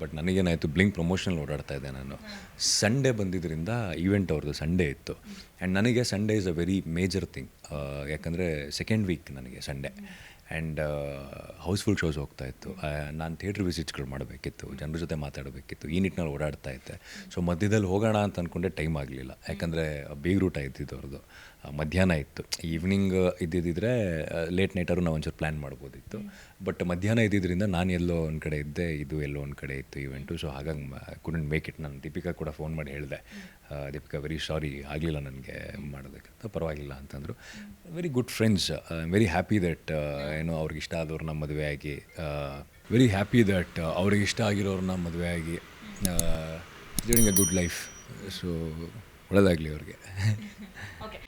But ನನಗೇನಾಯಿತು blink ಪ್ರಮೋಷನಲ್ಲಿ ಓಡಾಡ್ತಾ ಇದ್ದೆ ನಾನು. ಸಂಡೇ ಬಂದಿದ್ದರಿಂದ ಈವೆಂಟ್ ಅವ್ರದ್ದು ಸಂಡೇ ಇತ್ತು. ಆ್ಯಂಡ್ ನನಗೆ Sunday is a very major thing. ಯಾಕಂದರೆ ಸೆಕೆಂಡ್ ವೀಕ್ ನನಗೆ ಸಂಡೇ. ಆ್ಯಂಡ್ ಹೌಸ್ಫುಲ್ ಶೋಸ್ ಹೋಗ್ತಾಯಿತ್ತು. ನಾನು ಥಿಯೇಟ್ರ್ ವಿಸಿಟ್ಸ್ಗಳು ಮಾಡಬೇಕಿತ್ತು, ಜನರ ಜೊತೆ ಮಾತಾಡಬೇಕಿತ್ತು, ಈ ನಿಟ್ಟಿನಲ್ಲಿ ಓಡಾಡ್ತಾ ಇದ್ದೆ. ಸೊ ಮಧ್ಯದಲ್ಲಿ ಹೋಗೋಣ ಅಂತ ಅಂದ್ಕೊಂಡೆ, ಟೈಮ್ ಆಗಲಿಲ್ಲ. ಯಾಕಂದರೆ ಬೀಗ್ರೂಟ ಇದ್ದಿದ್ದು ಅವ್ರದ್ದು ಮಧ್ಯಾಹ್ನ ಇತ್ತು. ಈವ್ನಿಂಗ್ ಇದ್ದಿದ್ದರೆ ಲೇಟ್ ನೈಟರು ನಾವು ಒಂಚೂರು ಪ್ಲ್ಯಾನ್ ಮಾಡ್ಬೋದಿತ್ತು. ಬಟ್ ಮಧ್ಯಾಹ್ನ ಇದ್ದಿದ್ದರಿಂದ ನಾನು ಎಲ್ಲೋ ಒಂದು ಕಡೆ ಇದ್ದೆ, ಇದು ಎಲ್ಲೋ ಒಂದು ಕಡೆ ಇತ್ತು ಈವೆಂಟು. ಸೊ ಹಾಗಾಗಿ ಕುಡಂಟ್ ಮೇಕ್ ಇಟ್. ನಾನು ದೀಪಿಕಾ ಕೂಡ ಫೋನ್ ಮಾಡಿ ಹೇಳಿದೆ, ದೀಪಿಕಾ ವೆರಿ ಸಾರಿ ಆಗಲಿಲ್ಲ ನನಗೆ ಮಾಡೋದಕ್ಕಂತ. ಪರವಾಗಿಲ್ಲ ಅಂತಂದರು. Very good friends. I am very happy that ಏನೋ ಅವ್ರಿಗೆ ಇಷ್ಟ ಆದವ್ರನ್ನ ಮದುವೆ ಆಗಿ, ವೆರಿ ಹ್ಯಾಪಿ ದಟ್ ಅವ್ರಿಗೆ ಇಷ್ಟ ಆಗಿರೋರನ್ನ ಮದುವೆ ಆಗಿ living A good life. So ಒಳ್ಳೆಯದಾಗಲಿ ಅವ್ರಿಗೆ. ಓಕೆ.